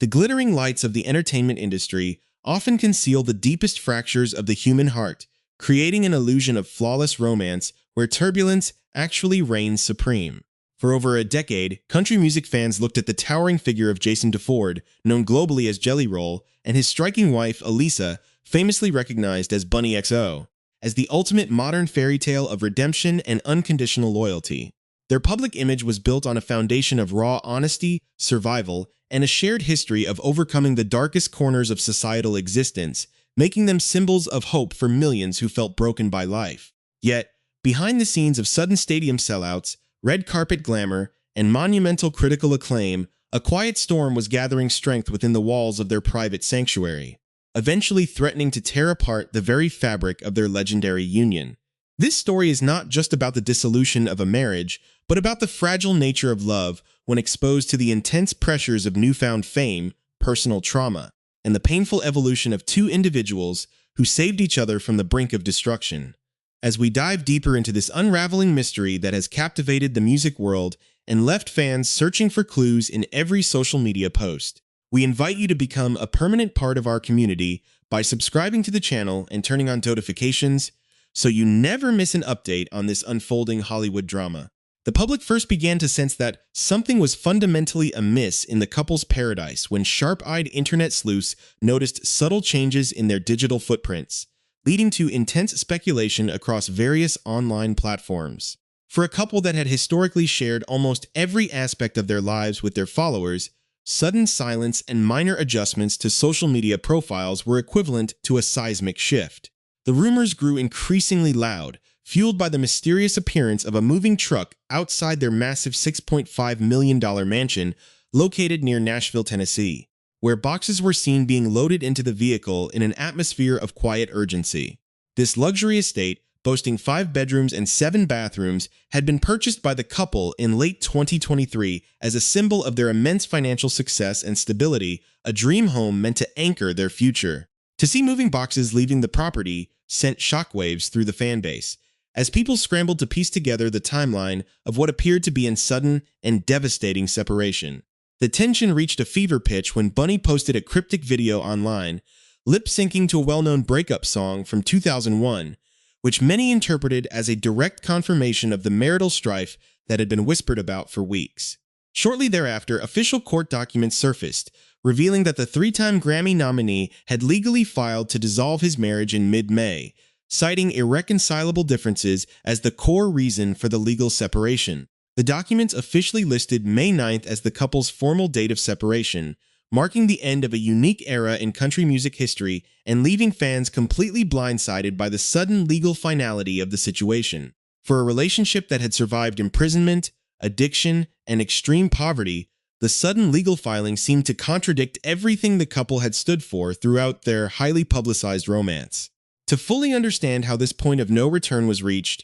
The glittering lights of the entertainment industry often conceal the deepest fractures of the human heart, creating an illusion of flawless romance where turbulence actually reigns supreme. For over a decade, country music fans looked at the towering figure of Jason DeFord, known globally as Jelly Roll, and his striking wife, Elisa, famously recognized as Bunnie XO, as the ultimate modern fairy tale of redemption and unconditional loyalty. Their public image was built on a foundation of raw honesty, survival, and a shared history of overcoming the darkest corners of societal existence, making them symbols of hope for millions who felt broken by life. Yet, behind the scenes of sudden stadium sellouts, red carpet glamour, and monumental critical acclaim, a quiet storm was gathering strength within the walls of their private sanctuary, eventually threatening to tear apart the very fabric of their legendary union. This story is not just about the dissolution of a marriage, but about the fragile nature of love when exposed to the intense pressures of newfound fame, personal trauma, and the painful evolution of two individuals who saved each other from the brink of destruction. As we dive deeper into this unraveling mystery that has captivated the music world and left fans searching for clues in every social media post, we invite you to become a permanent part of our community by subscribing to the channel and turning on notifications so you never miss an update on this unfolding Hollywood drama. The public first began to sense that something was fundamentally amiss in the couple's paradise when sharp-eyed internet sleuths noticed subtle changes in their digital footprints, leading to intense speculation across various online platforms. For a couple that had historically shared almost every aspect of their lives with their followers, sudden silence and minor adjustments to social media profiles were equivalent to a seismic shift. The rumors grew increasingly loud, fueled by the mysterious appearance of a moving truck outside their massive $6.5 million mansion located near Nashville, Tennessee, where boxes were seen being loaded into the vehicle in an atmosphere of quiet urgency. This luxury estate, boasting 5 bedrooms and 7 bathrooms, had been purchased by the couple in late 2023 as a symbol of their immense financial success and stability, a dream home meant to anchor their future. To see moving boxes leaving the property sent shockwaves through the fanbase, as people scrambled to piece together the timeline of what appeared to be a sudden and devastating separation. The tension reached a fever pitch when Bunnie posted a cryptic video online, lip-syncing to a well-known breakup song from 2001, which many interpreted as a direct confirmation of the marital strife that had been whispered about for weeks. Shortly thereafter, official court documents surfaced, revealing that the 3-time Grammy nominee had legally filed to dissolve his marriage in mid-May, citing irreconcilable differences as the core reason for the legal separation. The documents officially listed May 9th as the couple's formal date of separation, marking the end of a unique era in country music history and leaving fans completely blindsided by the sudden legal finality of the situation. For a relationship that had survived imprisonment, addiction, and extreme poverty, the sudden legal filing seemed to contradict everything the couple had stood for throughout their highly publicized romance. To fully understand how this point of no return was reached,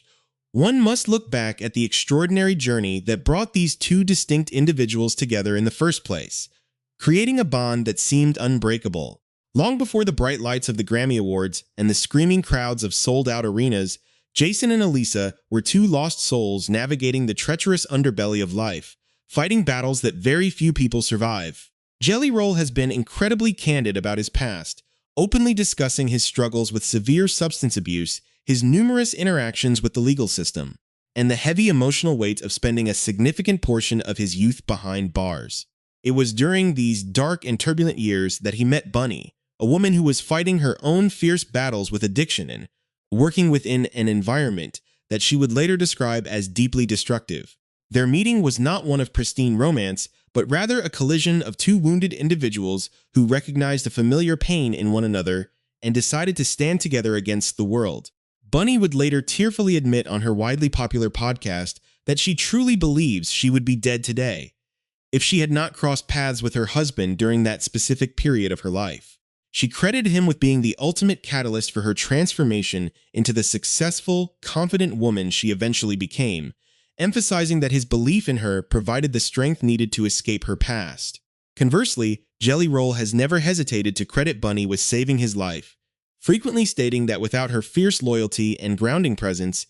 one must look back at the extraordinary journey that brought these two distinct individuals together in the first place, creating a bond that seemed unbreakable. Long before the bright lights of the Grammy Awards and the screaming crowds of sold-out arenas, Jason and Elisa were two lost souls navigating the treacherous underbelly of life, fighting battles that very few people survive. Jelly Roll has been incredibly candid about his past, openly discussing his struggles with severe substance abuse, his numerous interactions with the legal system, and the heavy emotional weight of spending a significant portion of his youth behind bars. It was during these dark and turbulent years that he met Bunnie, a woman who was fighting her own fierce battles with addiction and working within an environment that she would later describe as deeply destructive. Their meeting was not one of pristine romance, but rather a collision of two wounded individuals who recognized a familiar pain in one another and decided to stand together against the world. Bunnie would later tearfully admit on her widely popular podcast that she truly believes she would be dead today if she had not crossed paths with her husband during that specific period of her life. She credited him with being the ultimate catalyst for her transformation into the successful, confident woman she eventually became, emphasizing that his belief in her provided the strength needed to escape her past. Conversely, Jelly Roll has never hesitated to credit Bunnie with saving his life, frequently stating that without her fierce loyalty and grounding presence,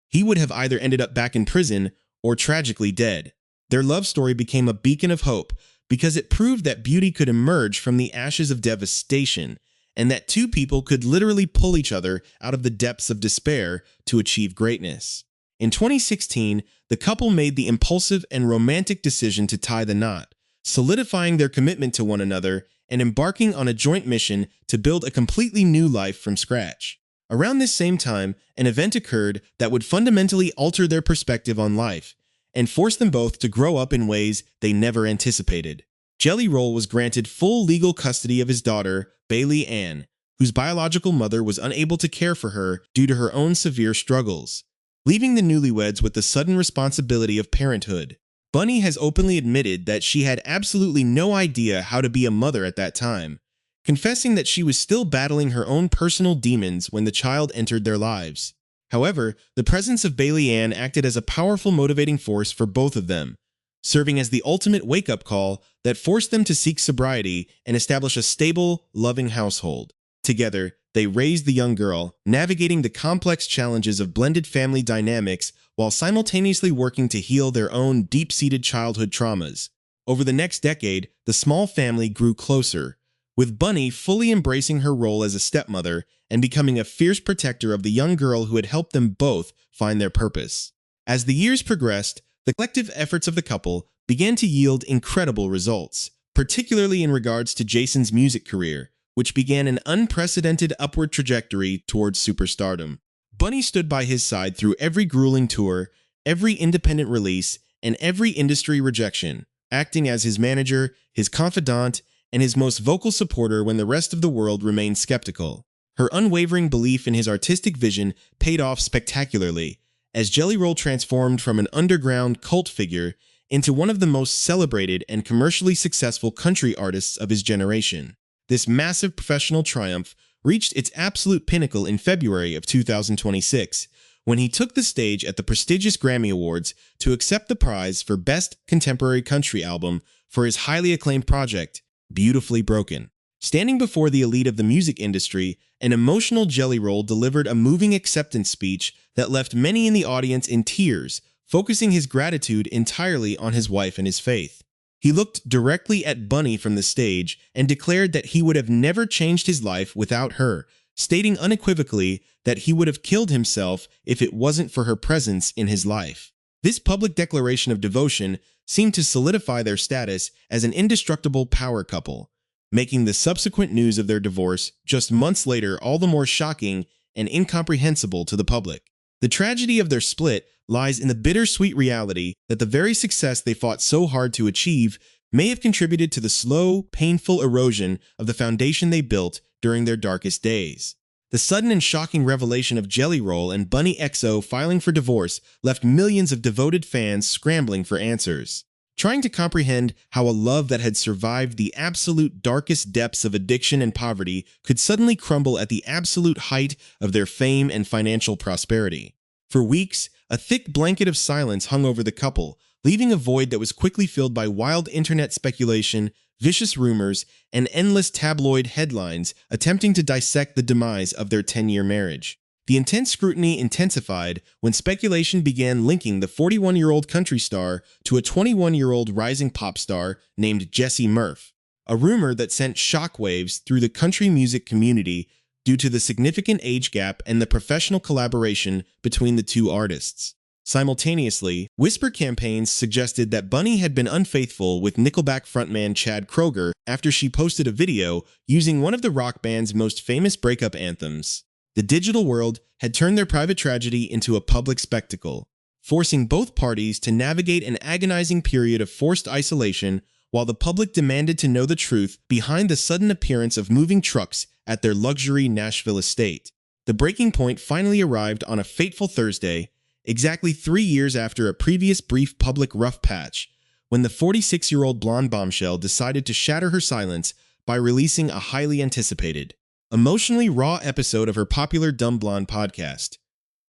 he would have either ended up back in prison or tragically dead. Their love story became a beacon of hope, because it proved that beauty could emerge from the ashes of devastation, and that two people could literally pull each other out of the depths of despair to achieve greatness. In 2016, the couple made the impulsive and romantic decision to tie the knot, solidifying their commitment to one another and embarking on a joint mission to build a completely new life from scratch. Around this same time, an event occurred that would fundamentally alter their perspective on life and force them both to grow up in ways they never anticipated. Jelly Roll was granted full legal custody of his daughter, Bailey Ann, whose biological mother was unable to care for her due to her own severe struggles, leaving the newlyweds with the sudden responsibility of parenthood. Bunnie has openly admitted that she had absolutely no idea how to be a mother at that time, confessing that she was still battling her own personal demons when the child entered their lives. However, the presence of Bailey Ann acted as a powerful motivating force for both of them, serving as the ultimate wake-up call that forced them to seek sobriety and establish a stable, loving household. Together, they raised the young girl, navigating the complex challenges of blended family dynamics while simultaneously working to heal their own deep-seated childhood traumas. Over the next decade, the small family grew closer, with Bunnie fully embracing her role as a stepmother and becoming a fierce protector of the young girl who had helped them both find their purpose. As the years progressed, the collective efforts of the couple began to yield incredible results, particularly in regards to Jason's music career, which began an unprecedented upward trajectory towards superstardom. Bunnie stood by his side through every grueling tour, every independent release, and every industry rejection, acting as his manager, his confidant, and his most vocal supporter when the rest of the world remained skeptical. Her unwavering belief in his artistic vision paid off spectacularly, as Jelly Roll transformed from an underground cult figure into one of the most celebrated and commercially successful country artists of his generation. This massive professional triumph reached its absolute pinnacle in February of 2026, when he took the stage at the prestigious Grammy Awards to accept the prize for Best Contemporary Country Album for his highly acclaimed project, Beautifully Broken. Standing before the elite of the music industry, an emotional Jelly Roll delivered a moving acceptance speech that left many in the audience in tears, focusing his gratitude entirely on his wife and his faith. He looked directly at Bunnie from the stage and declared that he would have never changed his life without her, stating unequivocally that he would have killed himself if it wasn't for her presence in his life. This public declaration of devotion seemed to solidify their status as an indestructible power couple, making the subsequent news of their divorce just months later all the more shocking and incomprehensible to the public. The tragedy of their split lies in the bittersweet reality that the very success they fought so hard to achieve may have contributed to the slow, painful erosion of the foundation they built during their darkest days. The sudden and shocking revelation of Jelly Roll and Bunnie XO filing for divorce left millions of devoted fans scrambling for answers, trying to comprehend how a love that had survived the absolute darkest depths of addiction and poverty could suddenly crumble at the absolute height of their fame and financial prosperity. For weeks, a thick blanket of silence hung over the couple, leaving a void that was quickly filled by wild internet speculation, vicious rumors, and endless tabloid headlines attempting to dissect the demise of their 10-year marriage. The intense scrutiny intensified when speculation began linking the 41-year-old country star to a 21-year-old rising pop star named Jessie Murph, a rumor that sent shockwaves through the country music community due to the significant age gap and the professional collaboration between the two artists. Simultaneously, whisper campaigns suggested that Bunnie had been unfaithful with Nickelback frontman Chad Kroeger after she posted a video using one of the rock band's most famous breakup anthems. The digital world had turned their private tragedy into a public spectacle, forcing both parties to navigate an agonizing period of forced isolation while the public demanded to know the truth behind the sudden appearance of moving trucks at their luxury Nashville estate. The breaking point finally arrived on a fateful Thursday, exactly 3 years after a previous brief public rough patch, when the 46-year-old blonde bombshell decided to shatter her silence by releasing a highly anticipated, emotionally raw episode of her popular Dumb Blonde podcast.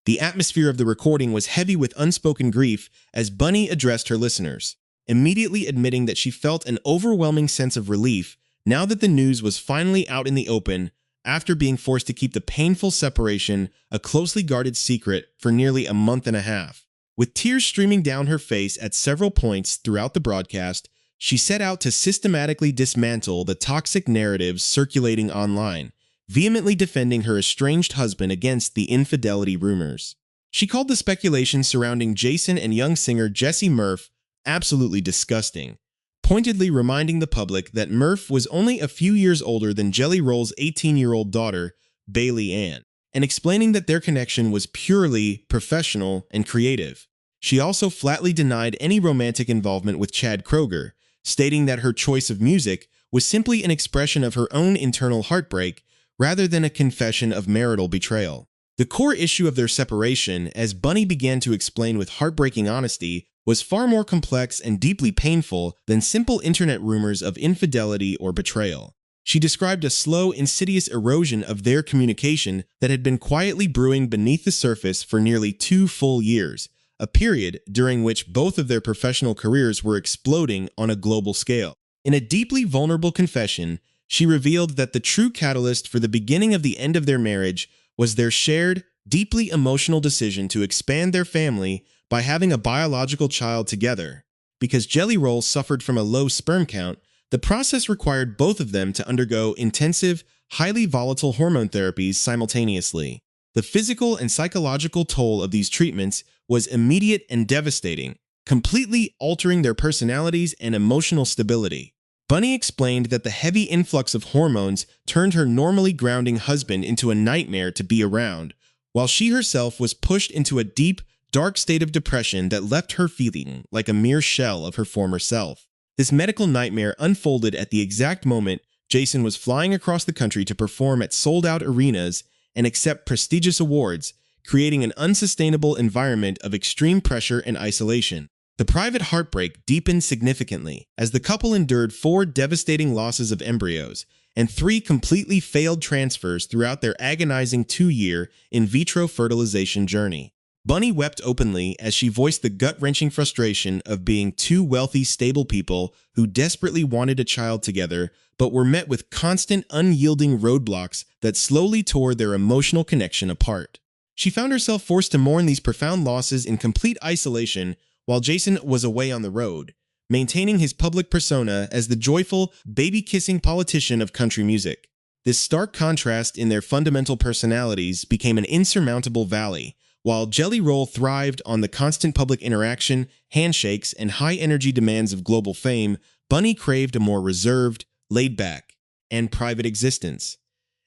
The atmosphere of the recording was heavy with unspoken grief as Bunnie addressed her listeners, immediately admitting that she felt an overwhelming sense of relief now that the news was finally out in the open after being forced to keep the painful separation a closely guarded secret for nearly a month and a half. With tears streaming down her face at several points throughout the broadcast, she set out to systematically dismantle the toxic narratives circulating online, vehemently defending her estranged husband against the infidelity rumors. She called the speculation surrounding Jason and young singer Jesse Murph absolutely disgusting, pointedly reminding the public that Murph was only a few years older than Jelly Roll's 18-year-old daughter, Bailey Ann, and explaining that their connection was purely professional and creative. She also flatly denied any romantic involvement with Chad Kroeger, stating that her choice of music was simply an expression of her own internal heartbreak rather than a confession of marital betrayal. The core issue of their separation, as Bunnie began to explain with heartbreaking honesty, was far more complex and deeply painful than simple internet rumors of infidelity or betrayal. She described a slow, insidious erosion of their communication that had been quietly brewing beneath the surface for nearly 2 full years, a period during which both of their professional careers were exploding on a global scale. In a deeply vulnerable confession, she revealed that the true catalyst for the beginning of the end of their marriage was their shared, deeply emotional decision to expand their family by having a biological child together. Because Jelly Roll suffered from a low sperm count, the process required both of them to undergo intensive, highly volatile hormone therapies simultaneously. The physical and psychological toll of these treatments was immediate and devastating, completely altering their personalities and emotional stability. Bunnie explained that the heavy influx of hormones turned her normally grounding husband into a nightmare to be around, while she herself was pushed into a deep, dark state of depression that left her feeling like a mere shell of her former self. This medical nightmare unfolded at the exact moment Jason was flying across the country to perform at sold-out arenas and accept prestigious awards, creating an unsustainable environment of extreme pressure and isolation. The private heartbreak deepened significantly as the couple endured 4 devastating losses of embryos and 3 completely failed transfers throughout their agonizing 2-year in vitro fertilization journey. Bunnie wept openly as she voiced the gut-wrenching frustration of being 2 wealthy, stable people who desperately wanted a child together but were met with constant, unyielding roadblocks that slowly tore their emotional connection apart. She found herself forced to mourn these profound losses in complete isolation while Jason was away on the road, maintaining his public persona as the joyful, baby-kissing politician of country music. This stark contrast in their fundamental personalities became an insurmountable valley. While Jelly Roll thrived on the constant public interaction, handshakes, and high-energy demands of global fame, Bunnie craved a more reserved, laid-back, and private existence.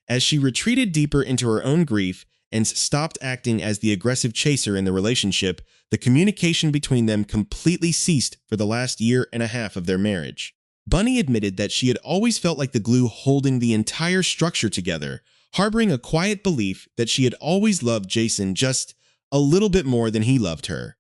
As she retreated deeper into her own grief and stopped acting as the aggressive chaser in the relationship, the communication between them completely ceased for the last 1.5 years of their marriage. Bunnie admitted that she had always felt like the glue holding the entire structure together, harboring a quiet belief that she had always loved Jason just a little bit more than he loved her.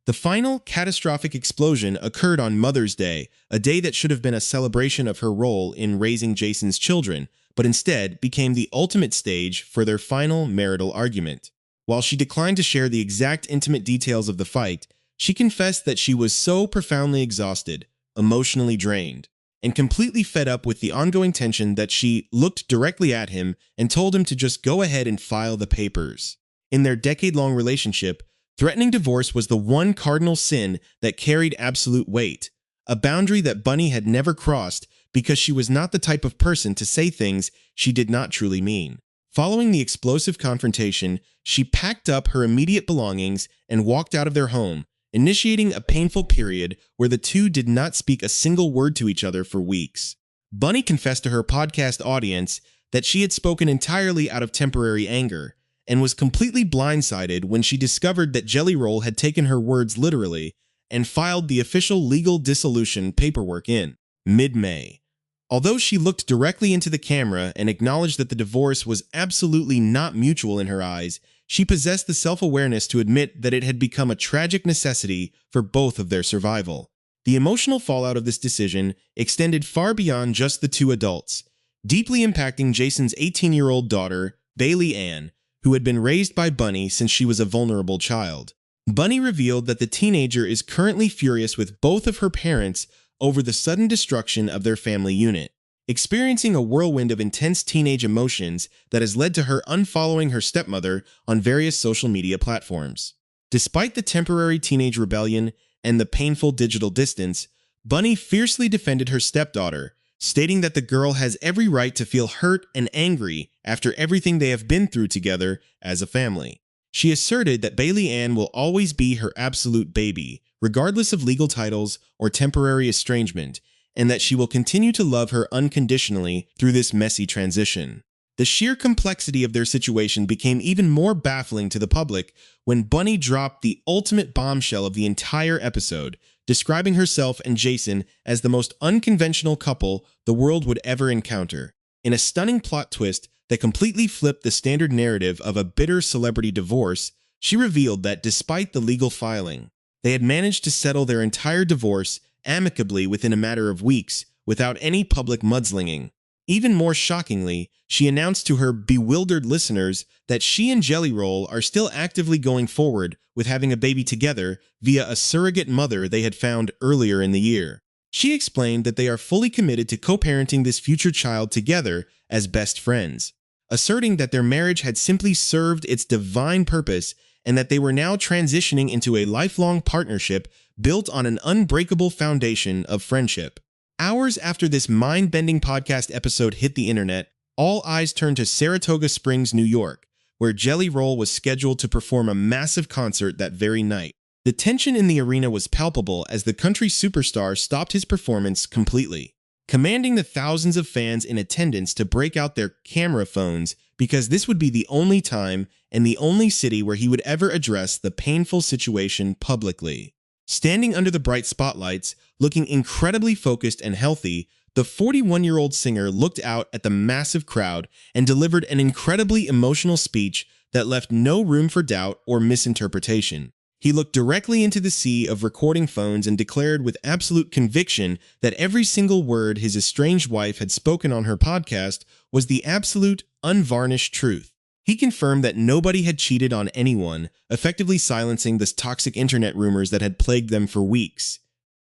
The final, catastrophic explosion occurred on Mother's Day, a day that should have been a celebration of her role in raising Jason's children, but instead became the ultimate stage for their final marital argument. While she declined to share the exact intimate details of the fight, she confessed that she was so profoundly exhausted, emotionally drained, and completely fed up with the ongoing tension that she looked directly at him and told him to just go ahead and file the papers. In their decade-long relationship, threatening divorce was the one cardinal sin that carried absolute weight, a boundary that Bunnie had never crossed because she was not the type of person to say things she did not truly mean. Following the explosive confrontation, she packed up her immediate belongings and walked out of their home, initiating a painful period where the two did not speak a single word to each other for weeks. Bunnie confessed to her podcast audience that she had spoken entirely out of temporary anger, and was completely blindsided when she discovered that Jelly Roll had taken her words literally and filed the official legal dissolution paperwork in mid-May. Although she looked directly into the camera and acknowledged that the divorce was absolutely not mutual in her eyes, she possessed the self-awareness to admit that it had become a tragic necessity for both of their survival. The emotional fallout of this decision extended far beyond just the two adults, deeply impacting Jason's 18-year-old daughter, Bailey Ann, who had been raised by Bunnie since she was a vulnerable child. Bunnie revealed that the teenager is currently furious with both of her parents over the sudden destruction of their family unit, experiencing a whirlwind of intense teenage emotions that has led to her unfollowing her stepmother on various social media platforms. Despite the temporary teenage rebellion and the painful digital distance, Bunnie fiercely defended her stepdaughter, stating that the girl has every right to feel hurt and angry after everything they have been through together as a family. She asserted that Bailey Ann will always be her absolute baby, regardless of legal titles or temporary estrangement, and that she will continue to love her unconditionally through this messy transition. The sheer complexity of their situation became even more baffling to the public when Bunnie dropped the ultimate bombshell of the entire episode, describing herself and Jason as the most unconventional couple the world would ever encounter. In a stunning plot twist that completely flipped the standard narrative of a bitter celebrity divorce, she revealed that despite the legal filing, they had managed to settle their entire divorce amicably within a matter of weeks without any public mudslinging. Even more shockingly, she announced to her bewildered listeners that she and Jelly Roll are still actively going forward with having a baby together via a surrogate mother they had found earlier in the year. She explained that they are fully committed to co-parenting this future child together as best friends, asserting that their marriage had simply served its divine purpose and that they were now transitioning into a lifelong partnership built on an unbreakable foundation of friendship. Hours after this mind-bending podcast episode hit the internet, all eyes turned to Saratoga Springs, New York, where Jelly Roll was scheduled to perform a massive concert that very night. The tension in the arena was palpable as the country superstar stopped his performance completely, commanding the thousands of fans in attendance to break out their camera phones because this would be the only time and the only city where he would ever address the painful situation publicly. Standing under the bright spotlights, looking incredibly focused and healthy, the 41-year-old singer looked out at the massive crowd and delivered an incredibly emotional speech that left no room for doubt or misinterpretation. He looked directly into the sea of recording phones and declared with absolute conviction that every single word his estranged wife had spoken on her podcast was the absolute, unvarnished truth. He confirmed that nobody had cheated on anyone, effectively silencing the toxic internet rumors that had plagued them for weeks,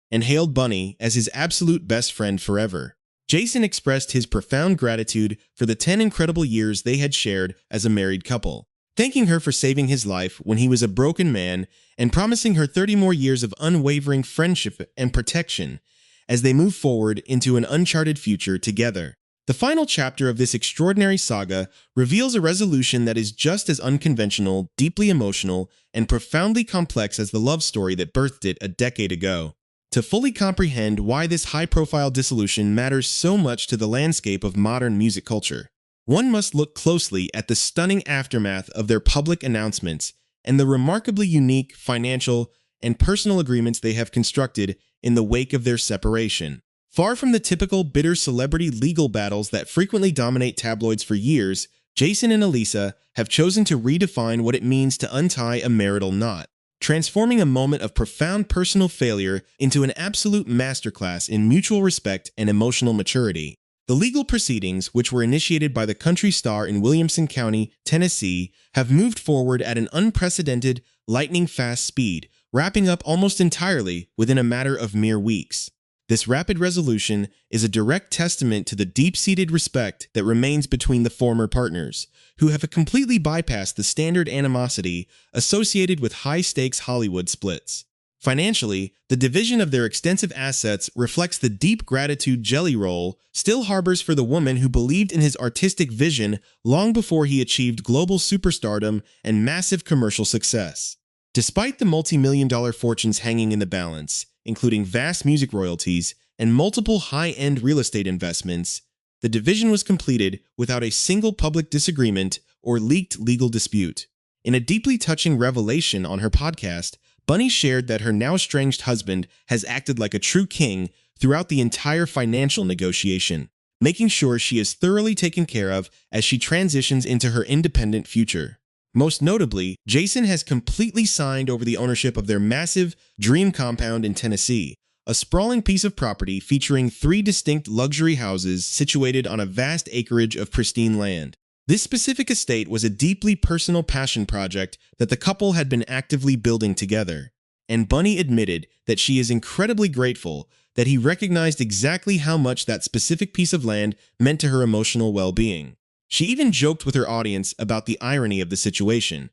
and hailed Bunnie as his absolute best friend forever. Jason expressed his profound gratitude for the 10 incredible years they had shared as a married couple, thanking her for saving his life when he was a broken man and promising her 30 more years of unwavering friendship and protection as they move forward into an uncharted future together. The final chapter of this extraordinary saga reveals a resolution that is just as unconventional, deeply emotional, and profoundly complex as the love story that birthed it a decade ago. To fully comprehend why this high-profile dissolution matters so much to the landscape of modern music culture, one must look closely at the stunning aftermath of their public announcements and the remarkably unique financial and personal agreements they have constructed in the wake of their separation. Far from the typical bitter celebrity legal battles that frequently dominate tabloids for years, Jason and Elisa have chosen to redefine what it means to untie a marital knot, transforming a moment of profound personal failure into an absolute masterclass in mutual respect and emotional maturity. The legal proceedings, which were initiated by the country star in Williamson County, Tennessee, have moved forward at an unprecedented, lightning-fast speed, wrapping up almost entirely within a matter of mere weeks. This rapid resolution is a direct testament to the deep-seated respect that remains between the former partners, who have completely bypassed the standard animosity associated with high-stakes Hollywood splits. Financially, the division of their extensive assets reflects the deep gratitude Jelly Roll still harbors for the woman who believed in his artistic vision long before he achieved global superstardom and massive commercial success. Despite the multi-million-dollar fortunes hanging in the balance, including vast music royalties and multiple high-end real estate investments, the division was completed without a single public disagreement or leaked legal dispute. In a deeply touching revelation on her podcast, Bunnie shared that her now estranged husband has acted like a true king throughout the entire financial negotiation, making sure she is thoroughly taken care of as she transitions into her independent future. Most notably, Jason has completely signed over the ownership of their massive dream compound in Tennessee, a sprawling piece of property featuring 3 distinct luxury houses situated on a vast acreage of pristine land. This specific estate was a deeply personal passion project that the couple had been actively building together, and Bunnie admitted that she is incredibly grateful that he recognized exactly how much that specific piece of land meant to her emotional well-being. She even joked with her audience about the irony of the situation,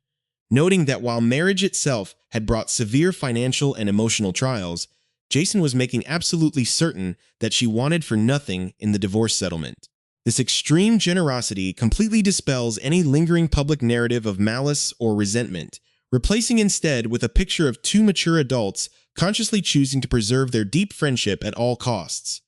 noting that while marriage itself had brought severe financial and emotional trials, Jason was making absolutely certain that she wanted for nothing in the divorce settlement. This extreme generosity completely dispels any lingering public narrative of malice or resentment, replacing instead with a picture of two mature adults consciously choosing to preserve their deep friendship at all costs.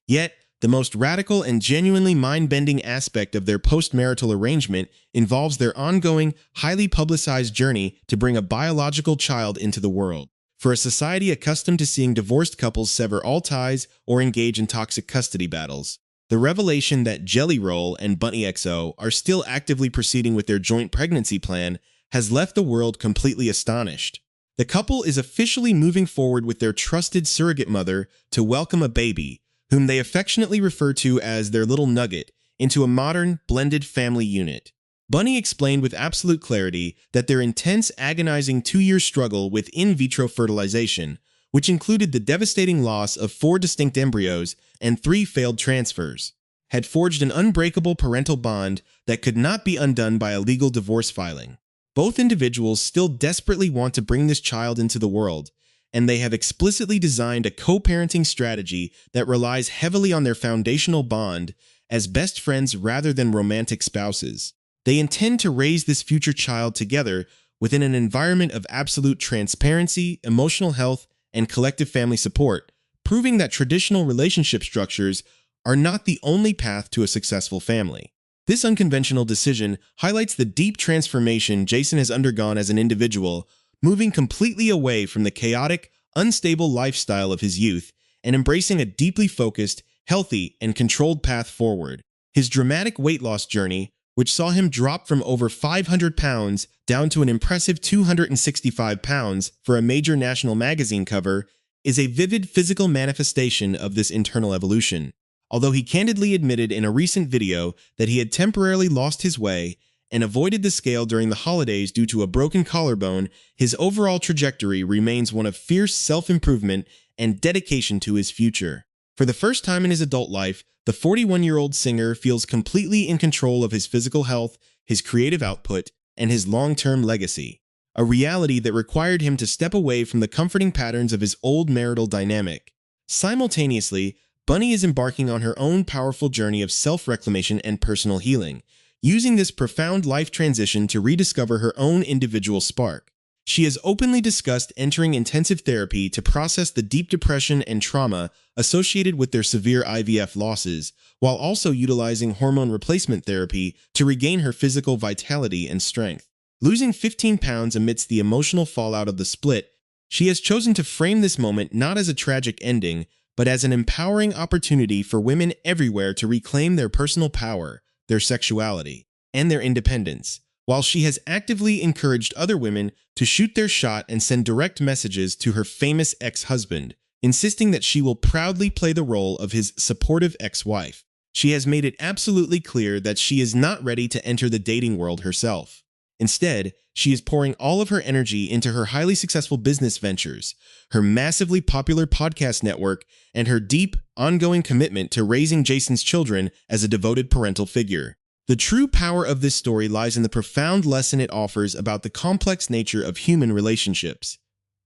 Yet, the most radical and genuinely mind-bending aspect of their post-marital arrangement involves their ongoing, highly publicized journey to bring a biological child into the world. For a society accustomed to seeing divorced couples sever all ties or engage in toxic custody battles, the revelation that Jelly Roll and Bunnie XO are still actively proceeding with their joint pregnancy plan has left the world completely astonished. The couple is officially moving forward with their trusted surrogate mother to welcome a baby, whom they affectionately refer to as their little nugget, into a modern, blended family unit. Bunnie explained with absolute clarity that their intense, agonizing 2-year struggle with in vitro fertilization, which included the devastating loss of 4 distinct embryos and 3 failed transfers, had forged an unbreakable parental bond that could not be undone by a legal divorce filing. Both individuals still desperately want to bring this child into the world, and they have explicitly designed a co-parenting strategy that relies heavily on their foundational bond as best friends rather than romantic spouses. They intend to raise this future child together within an environment of absolute transparency, emotional health, and collective family support, proving that traditional relationship structures are not the only path to a successful family. This unconventional decision highlights the deep transformation Jason has undergone as an individual, moving completely away from the chaotic, unstable lifestyle of his youth and embracing a deeply focused, healthy, and controlled path forward. His dramatic weight loss journey, which saw him drop from over 500 pounds down to an impressive 265 pounds for a major national magazine cover, is a vivid physical manifestation of this internal evolution. Although he candidly admitted in a recent video that he had temporarily lost his way and avoided the scale during the holidays due to a broken collarbone, his overall trajectory remains one of fierce self-improvement and dedication to his future. For the first time in his adult life, the 41-year-old singer feels completely in control of his physical health, his creative output, and his long-term legacy, a reality that required him to step away from the comforting patterns of his old marital dynamic. Simultaneously, Bunnie is embarking on her own powerful journey of self-reclamation and personal healing, using this profound life transition to rediscover her own individual spark. She has openly discussed entering intensive therapy to process the deep depression and trauma associated with their severe IVF losses, while also utilizing hormone replacement therapy to regain her physical vitality and strength. Losing 15 pounds amidst the emotional fallout of the split, she has chosen to frame this moment not as a tragic ending, but as an empowering opportunity for women everywhere to reclaim their personal power, their sexuality, and their independence, while she has actively encouraged other women to shoot their shot and send direct messages to her famous ex-husband, insisting that she will proudly play the role of his supportive ex-wife. She has made it absolutely clear that she is not ready to enter the dating world herself. Instead, she is pouring all of her energy into her highly successful business ventures, her massively popular podcast network, and her deep, ongoing commitment to raising Jason's children as a devoted parental figure. The true power of this story lies in the profound lesson it offers about the complex nature of human relationships,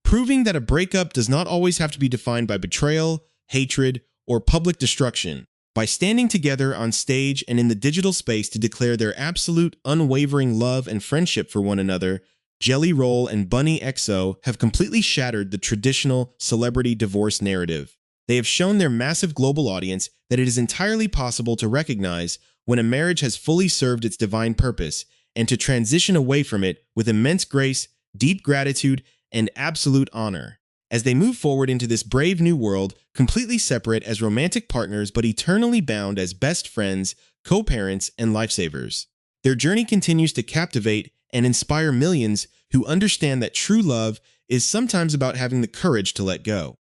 proving that a breakup does not always have to be defined by betrayal, hatred, or public destruction. By standing together on stage and in the digital space to declare their absolute, unwavering love and friendship for one another, Jelly Roll and Bunnie XO have completely shattered the traditional celebrity divorce narrative. They have shown their massive global audience that it is entirely possible to recognize when a marriage has fully served its divine purpose and to transition away from it with immense grace, deep gratitude, and absolute honor. As they move forward into this brave new world, completely separate as romantic partners but eternally bound as best friends, co-parents, and lifesavers. Their journey continues to captivate and inspire millions who understand that true love is sometimes about having the courage to let go.